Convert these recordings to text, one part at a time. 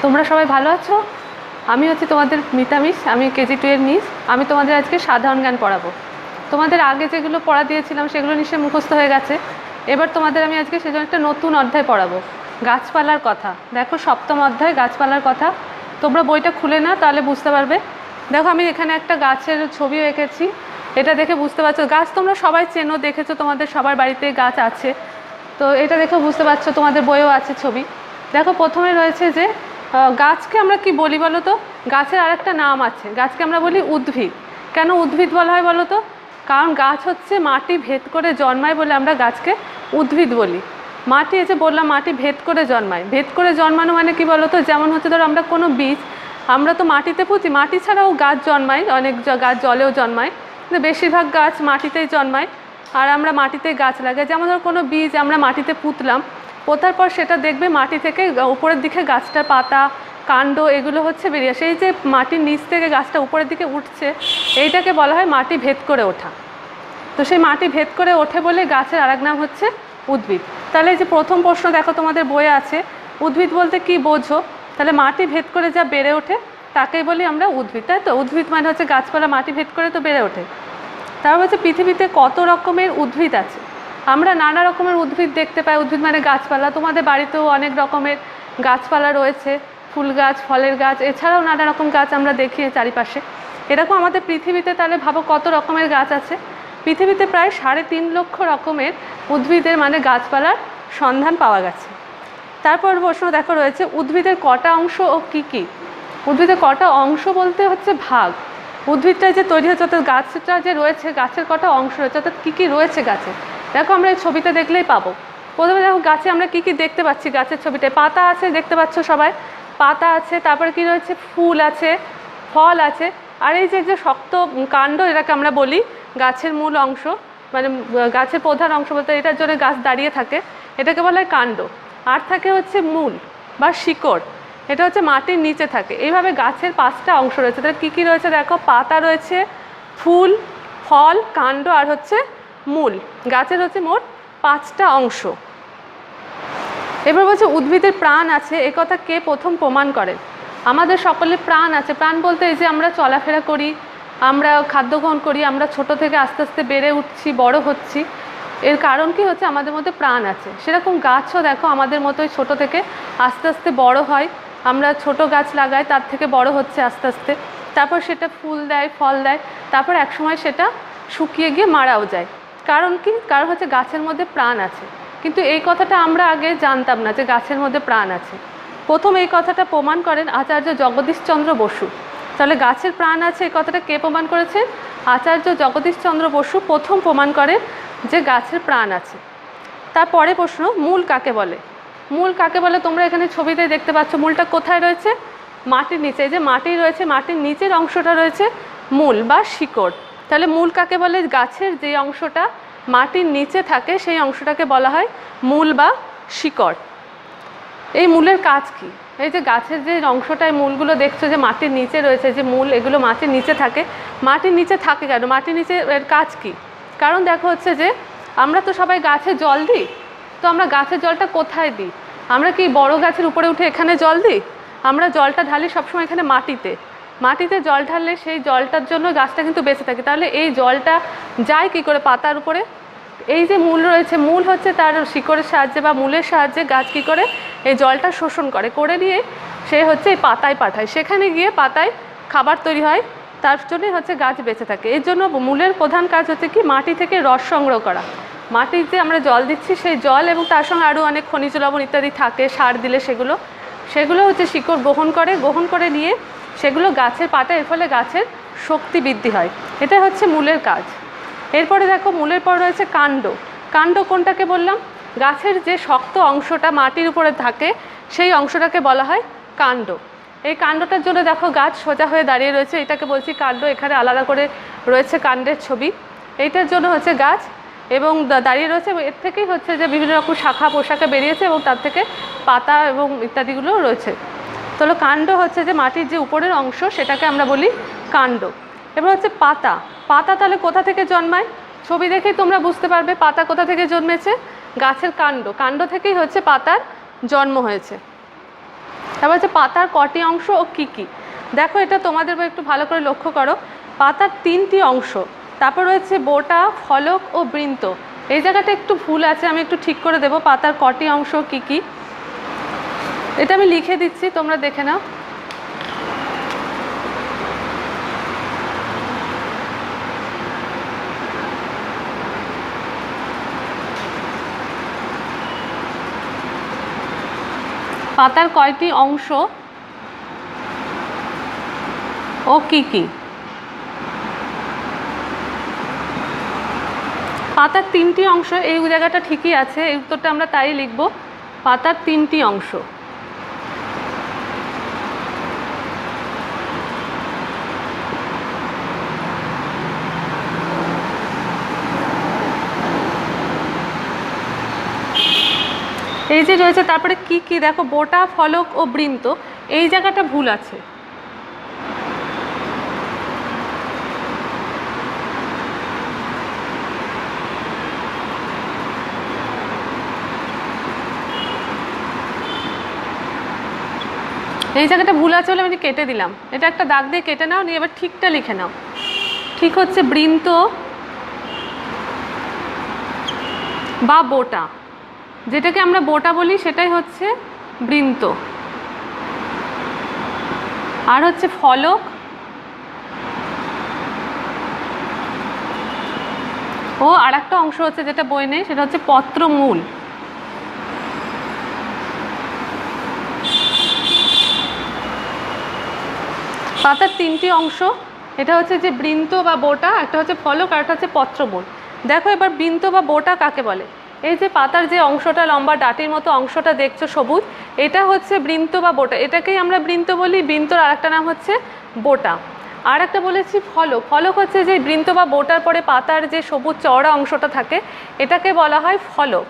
তোমরা সবাই ভালো আছো? আমি হচ্ছে তোমাদের মিতা মিস, আমি কেজি 2 এর মিস। আমি তোমাদের আজকে সাধারণ জ্ঞান পড়াবো। তোমাদের আগে যেগুলো পড়া দিয়েছিলাম সেগুলো নিশ্চয়ই মুখস্থ হয়ে গেছে। এবার তোমাদের আমি আজকে সেজন্য একটা নতুন অধ্যায় পড়াবো, গাছপালার কথা। দেখো, সপ্তম অধ্যায় গাছপালার কথা। তোমরা বইটা খুলে না, তাহলে বুঝতে পারবে। দেখো, আমি এখানে একটা গাছের ছবি এঁকেছি। এটা দেখে বুঝতে পারছো গাছ তোমরা সবাই চেনো, দেখেছো, তোমাদের সবার বাড়িতে গাছ আছে। তো এটা দেখে বুঝতে পারছো, তোমাদের বইও আছে ছবি। দেখো, প্রথমে রয়েছে যে গাছকে আমরা কি বলি বলো তো? গাছের আরেকটা নাম আছে, গাছকে আমরা বলি উদ্ভিদ। কেন উদ্ভিদ বলা হয় বলো তো? কারণ গাছ হচ্ছে মাটি ভেদ করে জন্মায় বলে আমরা গাছকে উদ্ভিদ বলি। মাটি, এই যে বললাম, মাটি ভেদ করে জন্মায়। ভেদ করে জন্মানো মানে কি বলো তো? যেমন হচ্ছে ধরো আমরা কোনো বীজ আমরা তো মাটিতে পুঁতি, মাটি ছাড়াও গাছ জন্মায়, অনেক গাছ জলেও জন্মায়, কিন্তু বেশিরভাগ গাছ মাটিতেই জন্মায়। আর আমরা মাটিতেই গাছ লাগাই। যেমন ধরো কোনো বীজ আমরা মাটিতে পুঁতলাম, পোঁতার পর সেটা দেখবে মাটি থেকে উপরের দিকে গাছটার পাতা, কাণ্ড এগুলো হচ্ছে বেরিয়ে আসে। এই যে মাটির নিচ থেকে গাছটা উপরের দিকে উঠছে, এইটাকে বলা হয় মাটি ভেদ করে ওঠা। তো সেই মাটি ভেদ করে ওঠে বলে গাছের আরেক নাম হচ্ছে উদ্ভিদ। তাহলে এই যে প্রথম প্রশ্ন দেখো তোমাদের বইয়ে আছে, উদ্ভিদ বলতে কি বোঝো? তাহলে মাটি ভেদ করে যা বেড়ে ওঠে তাকেই বলি আমরা উদ্ভিদ, তাই তো? উদ্ভিদ মানে হচ্ছে গাছপালা মাটি ভেদ করে তো বেড়ে ওঠে। তারপর হচ্ছে পৃথিবীতে কত রকমের উদ্ভিদ আছে। আমরা নানা রকমের উদ্ভিদ দেখতে পাই। উদ্ভিদ মানে গাছপালা। তোমাদের বাড়িতেও অনেক রকমের গাছপালা রয়েছে, ফুল গাছ, ফলের গাছ, এছাড়াও নানা রকম গাছ আমরা দেখি চারিপাশে। এরকম আমাদের পৃথিবীতে তাহলে ভাবো কত রকমের গাছ আছে। পৃথিবীতে প্রায় 3.5 লক্ষ রকমের উদ্ভিদের মানে গাছপালার সন্ধান পাওয়া গেছে। তারপর প্রশ্ন দেখো রয়েছে, উদ্ভিদের কটা অংশ ও কী কী? উদ্ভিদের কটা অংশ বলতে হচ্ছে ভাগ। উদ্ভিদটা যে তৈরি হচ্ছে, অর্থাৎ গাছটা যে রয়েছে, গাছের কটা অংশ রয়েছে, অর্থাৎ কী কী রয়েছে গাছে। দেখো, আমরা এই ছবিটা দেখলেই পাবো। প্রথমে দেখো গাছে আমরা কী কী দেখতে পাচ্ছি। গাছের ছবিটায় পাতা আছে, দেখতে পাচ্ছ সবাই, পাতা আছে। তারপরে কি রয়েছে? ফুল আছে, ফল আছে। আর এই যে শক্ত কাণ্ড, এটাকে আমরা বলি গাছের মূল অংশ, মানে গাছের প্রধান অংশ বলতে এটার জন্য গাছ দাঁড়িয়ে থাকে, এটাকে বলা হয় কাণ্ড। আর থাকে হচ্ছে মূল বা শিকড়, এটা হচ্ছে মাটির নিচে থাকে। এইভাবে গাছের 5টা অংশ রয়েছে। তাহলে কী কী রয়েছে দেখো, পাতা রয়েছে, ফুল, ফল, কাণ্ড আর হচ্ছে মূল। গাছের হচ্ছে মোট 5টা অংশ। এবার বলছে উদ্ভিদের প্রাণ আছে, এ কথা কে প্রথম প্রমাণ করেন? আমাদের সকলের প্রাণ আছে। প্রাণ বলতে এই যে আমরা চলাফেরা করি, আমরা খাদ্য গ্রহণ করি, আমরা ছোট থেকে আস্তে আস্তে বেড়ে উঠছি, বড় হচ্ছি। এর কারণ কি হচ্ছে? আমাদের মধ্যে প্রাণ আছে। সেরকম গাছও দেখো আমাদের মতোই ছোট থেকে আস্তে আস্তে বড় হয়। আমরা ছোট গাছ লাগাই, তার থেকে বড় হচ্ছে আস্তে আস্তে। তারপর সেটা ফুল দেয়, ফল দেয়, তারপর একসময় সেটা শুকিয়ে গিয়ে মারাও যায়। কারণ কি? কারণ হচ্ছে গাছের মধ্যে প্রাণ আছে। কিন্তু এই কথাটা আমরা আগে জানতাম না যে গাছের মধ্যে প্রাণ আছে। প্রথম এই কথাটা প্রমাণ করেন আচার্য জগদীশচন্দ্র বসু। তাহলে গাছের প্রাণ আছে এই কথাটা কে প্রমাণ করেছে? আচার্য জগদীশচন্দ্র বসু প্রথম প্রমাণ করেন যে গাছের প্রাণ আছে। তারপরে প্রশ্ন, মূল কাকে বলে? মূল কাকে বলে তোমরা এখানে ছবিতে দেখতে পাচ্ছ। মূলটা কোথায় রয়েছে? মাটির নিচে। এই যে মাটি রয়েছে, মাটির নিচের অংশটা রয়েছে মূল বা শিকড়। তাহলে মূল কাকে বলে? গাছের যে অংশটা মাটির নিচে থাকে সেই অংশটাকে বলা হয় মূল বা শিকড়। এই মূলের কাজ কি? এই যে গাছের যে অংশটায় মূলগুলো দেখছো যে মাটির নিচে রয়েছে, যে মূল, এগুলো মাটির নিচে থাকে। মাটির নিচে থাকে কেন? মাটির নিচে এর কাজ কি? কারণ দেখো হচ্ছে যে আমরা তো সবাই গাছে জল দিই। তো আমরা গাছের জলটা কোথায় দিই? আমরা কি বড় গাছের উপরে উঠে এখানে জল দিই? আমরা জলটা ঢালি সবসময় এখানে মাটিতে। মাটিতে জল ঢাললে সেই জলটার জন্য গাছটা কিন্তু বেঁচে থাকে। তাহলে এই জলটা যায় কী করে? পাতার উপরে। এই যে মূল রয়েছে, মূল হচ্ছে তার শিকড়ের সাহায্যে বা মূলের সাহায্যে গাছ কী করে? এই জলটা শোষণ করে নিয়ে সে হচ্ছে এই পাতায় পাঠায়। সেখানে গিয়ে পাতায় খাবার তৈরি হয়, তার জন্যই হচ্ছে গাছ বেঁচে থাকে। এর জন্য মূলের প্রধান কাজ হচ্ছে কি? মাটি থেকে রস সংগ্রহ করা। মাটিতে আমরা জল দিচ্ছি, সেই জল এবং তার সঙ্গে আরও অনেক খনিজ লবণ ইত্যাদি থাকে, সার দিলে সেগুলো হচ্ছে শিকড় গ্রহণ করে নিয়ে সেগুলো গাছের পাতায়, এর ফলে গাছের শক্তি বৃদ্ধি হয়। এটা হচ্ছে মূলের কাজ। এরপরে দেখো, মূলের পর রয়েছে কাণ্ড। কাণ্ড কোনটাকে বললাম? গাছের যে শক্ত অংশটা মাটির উপরে থাকে সেই অংশটাকে বলা হয় কাণ্ড। এই কাণ্ডটার জন্য দেখো গাছ সোজা হয়ে দাঁড়িয়ে রয়েছে, এটাকে বলছি কাণ্ড। এখানে আলাদা করে রয়েছে কাণ্ডের ছবি। এইটার জন্য হচ্ছে গাছ এবং দাঁড়িয়ে রয়েছে। এর থেকেই হচ্ছে যে বিভিন্ন রকম শাখা পোশাকে বেরিয়েছে এবং তার থেকে পাতা এবং ইত্যাদিগুলো রয়েছে। তাহলে কাণ্ড হচ্ছে যে মাটির যে উপরের অংশ, সেটাকে আমরা বলি কাণ্ড। এবার হচ্ছে পাতা। পাতা তাহলে কোথা থেকে জন্মায়? ছবি দেখেই তোমরা বুঝতে পারবে পাতা কোথা থেকে জন্মেছে। গাছের কাণ্ড থেকেই হচ্ছে পাতার জন্ম হয়েছে। তারপর হচ্ছে পাতার কটি অংশ ও কী কী। দেখো এটা তোমাদের একটু ভালো করে লক্ষ্য করো, পাতার 3টি অংশ, তারপর রয়েছে বোটা, ফলক ও বৃন্ত। এই জায়গাটা একটু ভুল আছে, আমি একটু ঠিক করে দেবো। পাতার কটি অংশ কী কী, এটা আমি লিখে দিচ্ছি, তোমরা দেখে নাও। পাতার কয়টি অংশ ও কী কী। পাতার 3টি অংশ, এই জায়গাটা ঠিকই আছে, এই উত্তরটা আমরা তাই লিখব, পাতার 3টি অংশ। এই যে রয়েছে তারপরে কি কি, দেখো বোটা, ফলক ও বৃন্ত, এই জায়গাটা ভুল আছে। এই জায়গাটা ভুল আছে বলে আমি কেটে দিলাম, এটা একটা দাগ দিয়ে কেটে নাও, নিয়ে এবার ঠিকটা লিখে নাও। ঠিক হচ্ছে বৃন্ত বা বোটা, যেটাকে আমরা বোটা বলি সেটাই হচ্ছে বৃন্ত। আর হচ্ছে ফলক ও আর একটা অংশ হচ্ছে যেটা বই নেই, সেটা হচ্ছে পত্রমূল। পাতার 3টি অংশ, এটা হচ্ছে যে বৃন্ত বা বোটা, একটা হচ্ছে ফলক আর একটা হচ্ছে পত্রমূল। দেখো এবার বৃন্ত বা বোটা কাকে বলে। এই যে পাতার যে অংশটা লম্বা ডাটির মতো অংশটা দেখছো সবুজ, এটা হচ্ছে বৃন্ত বা বোটা, এটাকেই আমরা বৃন্ত বলি। বৃন্তর আরেকটা নাম হচ্ছে বোটা। আর একটা বলেছি ফলক, ফলক হচ্ছে যে বৃন্ত বা বোটার পরে পাতার যে সবুজ চওড়া অংশটা থাকে, এটাকে বলা হয় ফলক।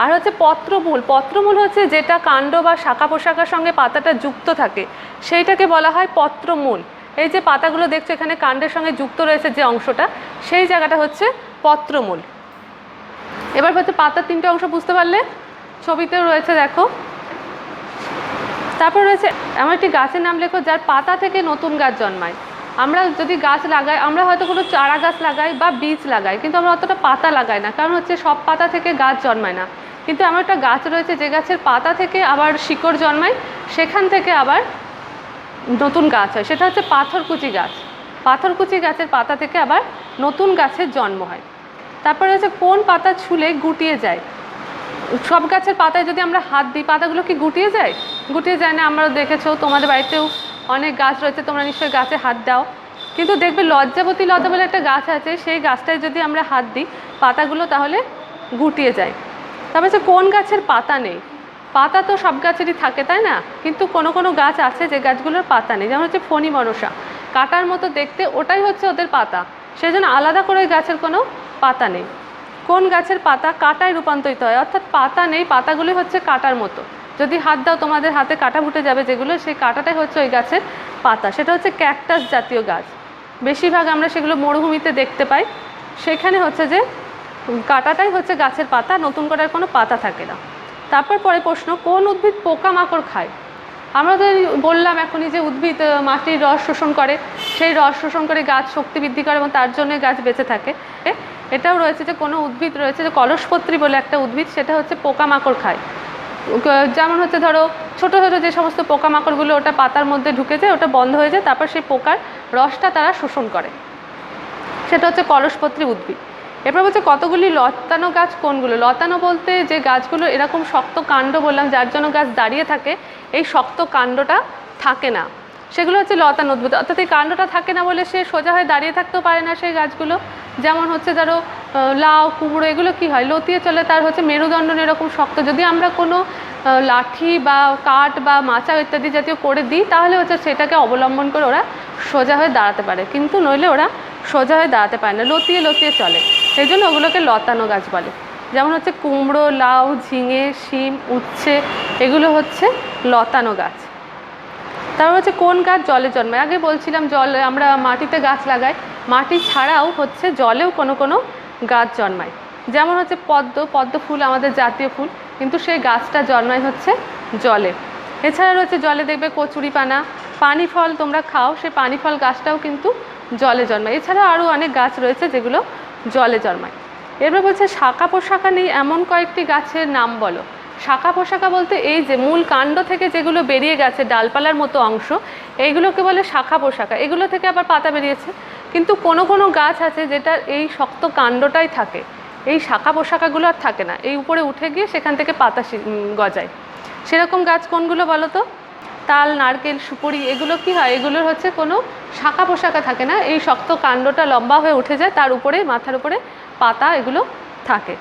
আর হচ্ছে পত্রমূল, পত্রমূল হচ্ছে যেটা কাণ্ড বা শাখা পোশাখার সঙ্গে পাতাটা যুক্ত থাকে, সেইটাকে বলা হয় পত্রমূল। এই যে পাতাগুলো দেখছো এখানে কাণ্ডের সঙ্গে যুক্ত রয়েছে যে অংশটা, সেই জায়গাটা হচ্ছে পত্রমূল। এবার হচ্ছে পাতার 3টে অংশ বুঝতে পারলে, ছবিতেও রয়েছে দেখো। তারপর রয়েছে এমন একটি গাছের নাম লেখো যার পাতা থেকে নতুন গাছ জন্মায়। আমরা যদি গাছ লাগাই, আমরা হয়তো কোনো চারা গাছ লাগাই বা বীজ লাগাই, কিন্তু আমরা অতটা পাতা লাগাই না, কারণ হচ্ছে সব পাতা থেকে গাছ জন্মায় না। কিন্তু এমন একটা গাছ রয়েছে যে গাছের পাতা থেকে আবার শিকড় জন্মায়, সেখান থেকে আবার নতুন গাছ হয়, সেটা হচ্ছে পাথরকুচি গাছ। পাথরকুচি গাছের পাতা থেকে আবার নতুন গাছের জন্ম হয়। তারপরে হচ্ছে কোন পাতা ছুলে গুটিয়ে যায়। সব গাছের পাতায় যদি আমরা হাত দিই, পাতাগুলো কি গুটিয়ে যায়? গুটিয়ে যায় না। আমরা দেখেছো তোমাদের বাড়িতেও অনেক গাছ রয়েছে, তোমরা নিশ্চয়ই গাছে হাত দাও, কিন্তু দেখবে লজ্জাবতী লতা বলে একটা গাছ আছে, সেই গাছটায় যদি আমরা হাত দিই পাতাগুলো তাহলে গুটিয়ে যায়। তারপর হচ্ছে কোন গাছের পাতা নেই। পাতা তো সব গাছেরই থাকে, তাই না? কিন্তু কোনো কোনো গাছ আছে যে গাছগুলোর পাতা নেই, যেমন হচ্ছে ফণি মনসা, কাঁটার মতো দেখতে, ওটাই হচ্ছে ওদের পাতা, সেই জন্য আলাদা করে গাছের কোনো পাতা নেই। কোন গাছের পাতা কাঁটায় রূপান্তরিত হয়, অর্থাৎ পাতা নেই, পাতাগুলি হচ্ছে কাঁটার মতো, যদি হাত দাও তোমাদের হাতে কাঁটা ফুটে যাবে যেগুলো, সেই কাঁটাটাই হচ্ছে ওই গাছের পাতা। সেটা হচ্ছে ক্যাকটাস জাতীয় গাছ, বেশিরভাগ আমরা সেগুলো মরুভূমিতে দেখতে পাই। সেখানে হচ্ছে যে কাঁটাটাই হচ্ছে গাছের পাতা, নতুন করে আর কোনো পাতা থাকে না। তারপর পরে প্রশ্ন, কোন উদ্ভিদ পোকামাকড় খায়। আমরা তো বললাম এখনই যে উদ্ভিদ মাটির রস শোষণ করে, সেই রস শোষণ করে গাছ শক্তি বৃদ্ধি করে এবং তার জন্য গাছ বেঁচে থাকে। এটাও রয়েছে যে কোনো উদ্ভিদ রয়েছে যে কলসপত্রী বলে একটা উদ্ভিদ, সেটা হচ্ছে পোকামাকড় খায়। যেমন হচ্ছে ধরো ছোটো ছোটো যে সমস্ত পোকামাকড়গুলো ওটা পাতার মধ্যে ঢুকে যায়, ওটা বন্ধ হয়ে যায়, তারপর সেই পোকার রসটা তারা শোষণ করে, সেটা হচ্ছে কলসপত্রী উদ্ভিদ। এরপর হচ্ছে কতগুলি লতানো গাছ কোনগুলো। লতানো বলতে যে গাছগুলো এরকম শক্ত কাণ্ড বললাম যার জন্য গাছ দাঁড়িয়ে থাকে, এই শক্ত কাণ্ডটা থাকে না, সেগুলো হচ্ছে লতানো উদ্ভিদ। অর্থাৎ এই কাণ্ডটা থাকে না বলে সে সোজা হয়ে দাঁড়িয়ে থাকতেও পারে না সেই গাছগুলো। যেমন হচ্ছে ধরো লাউ, কুমড়ো, এগুলো কি হয়, লতিয়ে চলে, তার হচ্ছে মেরুদণ্ড এরকম শক্ত। যদি আমরা কোনো লাঠি বা কাঠ বা মাচা ইত্যাদি জাতীয় করে দিই, তাহলে হচ্ছে সেটাকে অবলম্বন করে ওরা সোজা হয়ে দাঁড়াতে পারে, কিন্তু নইলে ওরা সোজা হয়ে দাঁড়াতে পারে না, লতিয়ে লতিয়ে চলে, সেই জন্য ওগুলোকে লতানো গাছ বলে। যেমন হচ্ছে কুমড়ো, লাউ, ঝিঙে, শিম, উচ্ছে, এগুলো হচ্ছে লতানো গাছ। তারপর হচ্ছে কোন গাছ জলে জন্মায়। আগে বলছিলাম জলে আমরা মাটিতে গাছ লাগাই, মাটি ছাড়াও হচ্ছে জলেও কোনো কোনো গাছ জন্মায়। যেমন হচ্ছে পদ্ম, পদ্ম ফুল আমাদের জাতীয় ফুল, কিন্তু সেই গাছটা জন্মায় হচ্ছে জলে। এছাড়া রয়েছে জলে দেখবে কচুরিপানা, পানি ফল তোমরা খাও, সেই পানি ফল গাছটাও কিন্তু জলে জন্মায়। এছাড়াও আরও অনেক গাছ রয়েছে যেগুলো জলে জন্মায়। এরপর বলছে শাখা পোশাখা নেই এমন কয়েকটি গাছের নাম বলো। শাখা পোশাখা বলতে এই যে মূল কাণ্ড থেকে যেগুলো বেরিয়ে গেছে ডালপালার মতো অংশ, এইগুলোকে বলে শাখা পোশাখা। এগুলো থেকে আবার পাতা বেরিয়েছে, কিন্তু কোনো কোনো গাছ আছে যেটা এই শক্ত কাণ্ডটাই থাকে, এই শাখা পোশাখাগুলো আর থাকে না, এই উপরে উঠে গিয়ে সেখান থেকে পাতা গজায়। সেরকম গাছ কোনগুলো বলো তো? তাল, নারকেল, সুপুরি, এগুলো কি হয়, এগুলোর হচ্ছে কোনো শাখা পোশাখা থাকে না, এই শক্ত কাণ্ডটা লম্বা হয়ে উঠে যায়, তার উপরে মাথার উপরে পাতা এগুলো থাকে।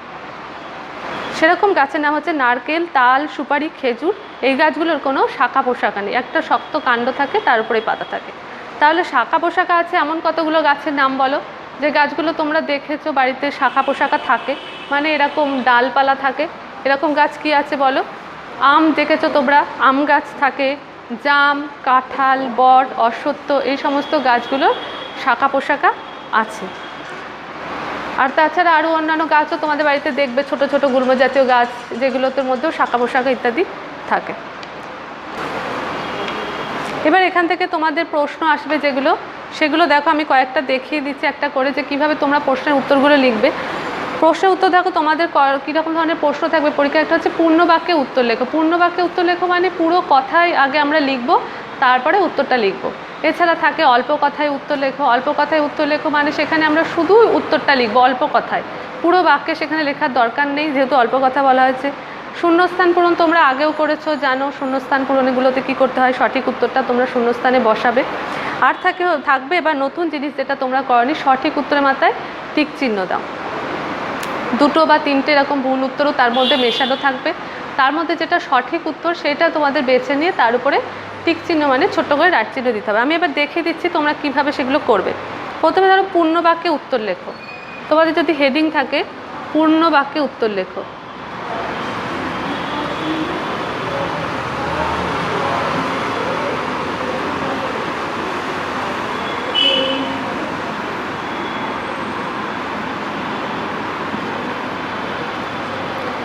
সেরকম গাছের নাম হচ্ছে নারকেল, তাল, সুপারি, খেজুর। এই গাছগুলোর কোনো শাখা পোশাখা নেই, একটা শক্ত কাণ্ড থাকে, তার উপরে পাতা থাকে। তাহলে শাখা পোশাখা আছে এমন কতগুলো গাছের নাম বলো, যে গাছগুলো তোমরা দেখেছো বাড়িতে শাখা পোশাখা থাকে, মানে এরকম ডালপালা থাকে। এরকম গাছ কি আছে বলো? আম দেখেছো তোমরা, আম গাছ থাকে, জাম, কাঁঠাল, বট, অশ্বত্থ, এই সমস্ত গাছগুলোর শাখা পোশাখা আছে। আর তাছাড়া আরও অন্যান্য গাছও তোমাদের বাড়িতে দেখবে, ছোট ছোট গুল্ম জাতীয় গাছ, যেগুলোতে মধ্যেও শাখা পোশাখা ইত্যাদি থাকে। এবার এখান থেকে তোমাদের প্রশ্ন আসবে যেগুলো, সেগুলো দেখো আমি কয়েকটা দেখিয়ে দিচ্ছি একটা করে, যে কীভাবে তোমরা প্রশ্নের উত্তরগুলো লিখবে। প্রশ্নের উত্তর দেখো তোমাদের কীরকম ধরনের প্রশ্ন থাকবে পরীক্ষা। একটা হচ্ছে পূর্ণ বাক্যে উত্তর লেখো। পূর্ণ বাক্যে উত্তর লেখো মানে পুরো কথাই আগে আমরা লিখব, তারপরে উত্তরটা লিখব। এছাড়া থাকে অল্প কথায় উত্তর লেখো। অল্প কথায় উত্তর লেখো মানে সেখানে আমরা শুধু উত্তরটা লিখবো অল্প কথায়, পুরো বাক্যে সেখানে লেখার দরকার নেই, যেহেতু অল্প কথা বলা হয়েছে। শূন্যস্থান পূরণ তোমরা আগেও করেছো, জানো শূন্যস্থান পূরণগুলোতে কী করতে হয়, সঠিক উত্তরটা তোমরা শূন্যস্থানে বসাবে। আর থাকবে এবার নতুন জিনিস যেটা তোমরা করনি, সঠিক উত্তরের মাথায় টিক চিহ্ন দাও। দুটো বা তিনটে এরকম ভুল উত্তরও তার মধ্যে মেশানো থাকবে, তার মধ্যে যেটা সঠিক উত্তর সেটা তোমাদের বেছে নিয়ে তার উপরে টিক চিহ্ন মানে ছোট্ট করে রাইট চিহ্ন দিতে হবে। আমি এবার দেখিয়ে দিচ্ছি তোমরা কিভাবে সেগুলো করবে। প্রথমে ধরো পূর্ণ বাক্যে উত্তর লেখো। তোমাদের যদি হেডিং থাকে পূর্ণ বাক্যে উত্তর লেখো।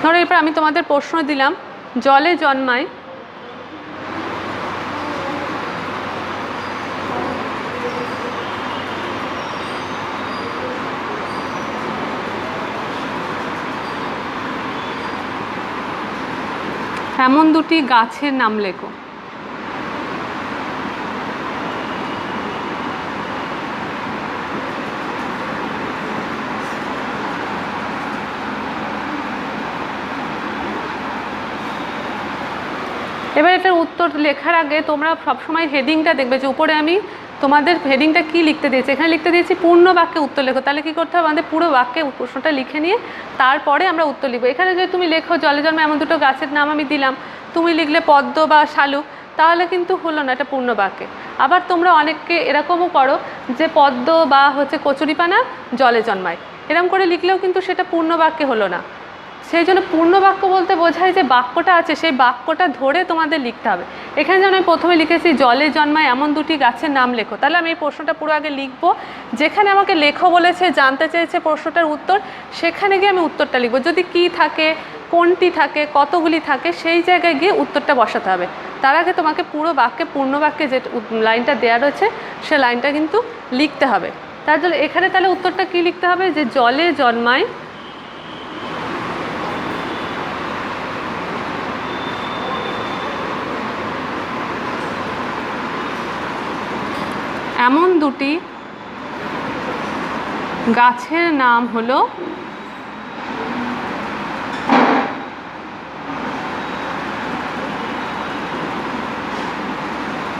ধরো এরপর আমি তোমাদের প্রশ্ন দিলাম, জলে জন্মায় এমন দুটি গাছের নাম লেখো। এবার এটার উত্তর লেখার আগে তোমরা সবসময় হেডিংটা দেখবে, যে উপরে আমি তোমাদের হেডিংটা কি লিখতে দিয়েছি। এখানে লিখতে দিয়েছি পূর্ণ বাক্যে উত্তর লেখো। তাহলে কী করতে হবে, আমাদের পুরো বাক্যে প্রশ্নটা লিখে নিয়ে তারপরে আমরা উত্তর লিখবো। এখানে যদি তুমি লেখো জলে জন্মে এমন দুটো গাছের নাম আমি দিলাম, তুমি লিখলে পদ্ম বা শালুক, তাহলে কিন্তু হলো না এটা পূর্ণ বাক্যে। আবার তোমরা অনেককে এরকমও করো যে পদ্ম বা হচ্ছে কচুরিপানা জলে জন্মায়, এরকম করে লিখলেও কিন্তু সেটা পূর্ণ বাক্যে হলো না। সেই জন্য পূর্ণ বাক্য বলতে বোঝায় যে বাক্যটা আছে সেই বাক্যটা ধরে তোমাদের লিখতে হবে। এখানে যেন আমি প্রথমে লিখেছি জলে জন্মায় এমন দুটি গাছের নাম লেখো, তাহলে আমি এই প্রশ্নটা পুরো আগে লিখবো। যেখানে আমাকে লেখো বলেছে, জানতে চেয়েছে প্রশ্নটার উত্তর, সেখানে গিয়ে আমি উত্তরটা লিখবো। যদি কি থাকে, কোনটি থাকে, কতগুলি থাকে, সেই জায়গায় গিয়ে উত্তরটা বসাতে হবে। তার আগে তোমাকে পুরো বাক্যে পূর্ণ বাক্যে যে লাইনটা দেওয়া রয়েছে সে লাইনটা কিন্তু লিখতে হবে। তার জন্য এখানে তাহলে উত্তরটা কি লিখতে হবে, যে জলে জন্মায় এমন দুটি গাছের নাম হলো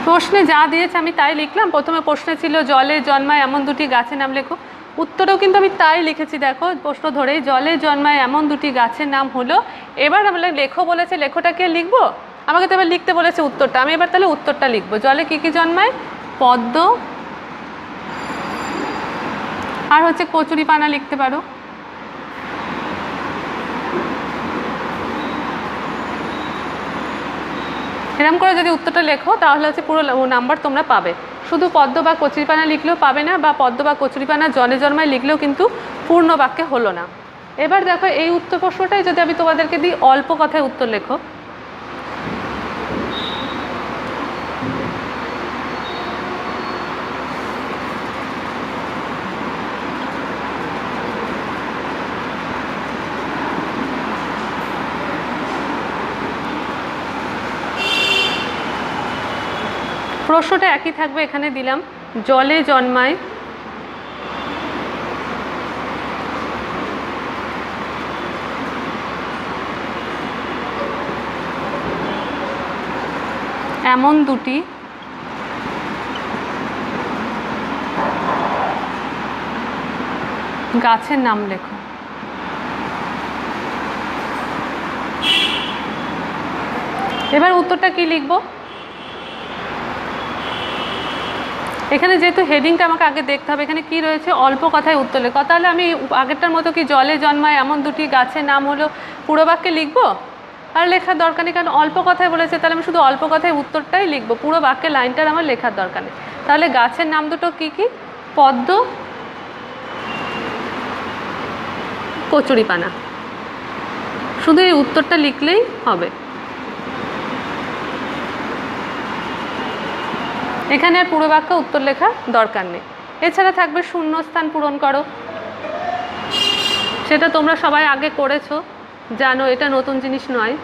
প্রশ্নে যা দিয়েছে আমি তাই লিখলাম। প্রথমে প্রশ্নে ছিল জলে জন্মায় এমন দুটি গাছের নাম লেখো, উত্তরেও কিন্তু আমি তাই লিখেছি। দেখো প্রশ্ন ধরেই জলে জন্মায় এমন দুটি গাছের নাম হলো। এবার আমরা লেখো বলেছে, লেখোটাকে লিখবো, আমাকে তো এবার লিখতে বলেছে উত্তরটা, আমি এবার তাহলে উত্তরটা লিখবো। জলে কী কী জন্মায়, পদ্ম আর হচ্ছে কচুরিপানা লিখতে পারো। এরকম করে যদি উত্তরটা লেখো তাহলে হচ্ছে পুরো নাম্বার তোমরা পাবে। শুধু পদ্ম বা কচুরিপানা লিখলেও পাবে না, বা পদ্ম বা কচুরিপানা জলে জন্মায় লিখলেও কিন্তু পূর্ণ বাক্যে হলো না। এবার দেখো এই উত্তর প্রশ্নটাই যদি আমি তোমাদেরকে দিই অল্প কথায় উত্তর লেখো। প্রশ্নটা একই থাকবে, এখানে দিলাম জলে জন্মায় এমন দুটি গাছের নাম লেখো। এবার উত্তরটা কি লিখব? এখানে যেহেতু হেডিংটা আমাকে আগে দেখতে হবে, এখানে কি রয়েছে, অল্প কথায় উত্তর লেখো। তাহলে আমি আগেরটার মতো কি জলে জন্মায় এমন দুটি গাছের নাম হলো পুরো বাক্যে লিখবো? আর লেখার দরকার নেই, কারণ অল্প কথায় বলেছে, তাহলে আমি শুধু অল্প কথায় উত্তরটাই লিখবো, পুরো বাক্যের লাইনটার আমার লেখার দরকার নেই। তাহলে গাছের নাম দুটো কি কি? পদ্ম, কচুরিপানা। শুধু এই উত্তরটা লিখলেই হবে। এখানে আর পুরো বাক্য উত্তর লেখা দরকার নেই। এছাড়া থাকবে শূন্যস্থান পূরণ করো, সেটা তোমরা সবাই আগে করেছো, জানো, এটা নতুন জিনিস নয়।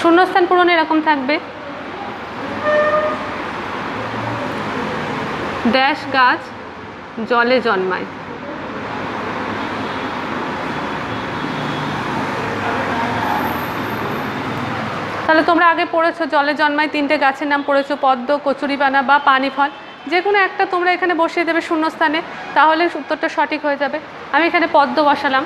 শূন্যস্থান পূরণ এরকম থাকবে, ড্যাশ গাছ জলে জন্মায়। তাহলে তোমরা আগে পড়েছো জলে জন্মায় তিনটে গাছের নাম পড়েছো, পদ্ম, কচুরিপানা বা পানি ফল। যে কোনো একটা তোমরা এখানে বসিয়ে দেবে শূন্যস্থানে, তাহলে উত্তরটা সঠিক হয়ে যাবে। আমি এখানে পদ্ম বসালাম,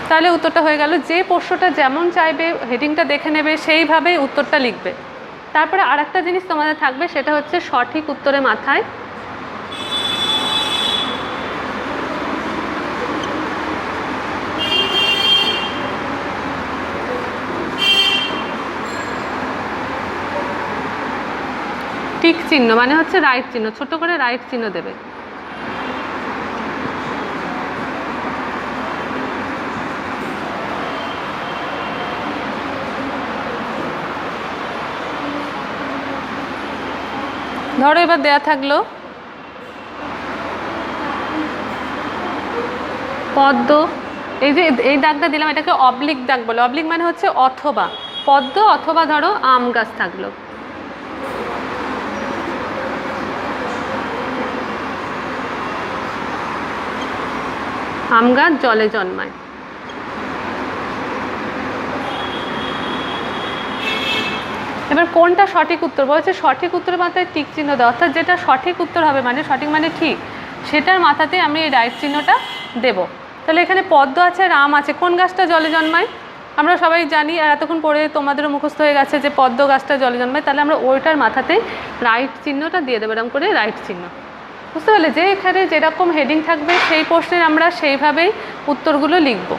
তাহলে উত্তরটা হয়ে গেল। যে প্রশ্নটা যেমন চাইবে হেডিংটা দেখে নেবে, সেইভাবেই উত্তরটা লিখবে। তারপরে আর একটা জিনিস তোমাদের থাকবে, সেটা হচ্ছে সঠিক উত্তরের মাথায় টিক চিহ্ন, মানে হচ্ছে রাইট চিহ্ন, ছোট করে রাইট চিহ্ন দেবে। ধরো এবার দেয়া থাকলো পদ্ম, এই যে এই দাগটা দিলাম, এটাকে অবলিক দাগ বলে। অবলিক মানে হচ্ছে অথবা, পদ্ম অথবা ধরো আম গাছ থাকলো। আম গাছ জলে জন্মায়। এবার কোনটা সঠিক উত্তর বলছে, সঠিক উত্তরের মাথায় টিক চিহ্ন দেওয়া, অর্থাৎ যেটা সঠিক উত্তর হবে, মানে সঠিক মানে ঠিক, সেটার মাথাতে আমি এই রাইট চিহ্নটা দেব। তাহলে এখানে পদ্ম আছে আর আম আছে, কোন গাছটা জলে জন্মায় আমরা সবাই জানি, আর এতক্ষণ পরে তোমাদেরও মুখস্থ হয়ে গেছে যে পদ্ম গাছটা জলে জন্মায়। তাহলে আমরা ওইটার মাথাতেই রাইট চিহ্নটা দিয়ে দেবো, এরকম করে রাইট চিহ্ন। বুঝতে পারলে যে এখানে যেরকম হেডিং থাকবে সেই প্রশ্নের আমরা সেইভাবেই উত্তরগুলো লিখব।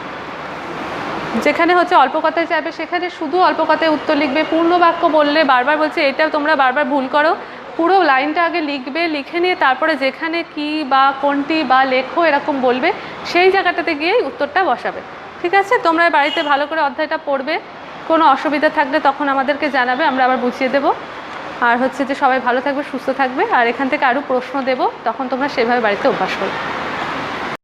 যেখানে হচ্ছে অল্প কথায় চাইবে সেখানে শুধু অল্প কথায় উত্তর লিখবে। পূর্ণ বাক্য বললে বারবার বলছে এটা তোমরা বারবার ভুল করো, পুরো লাইনটা আগে লিখবে, লিখে নিয়ে তারপরে যেখানে কি বা কোনটি বা লেখো এরকম বলবে, সেই জায়গাটাতে গিয়েই উত্তরটা বসাবে। ঠিক আছে, তোমরা বাড়িতে ভালো করে অধ্যায়টা পড়বে, কোনো অসুবিধা থাকলে তখন আমাদেরকে জানাবে, আমরা আবার বুঝিয়ে দেবো। আর হচ্ছে যে সবাই ভালো থাকবে, সুস্থ থাকবে, আর এখান থেকে আরও প্রশ্ন দেবো, তখন তোমরা সেভাবে বাড়িতে অভ্যাস করবে।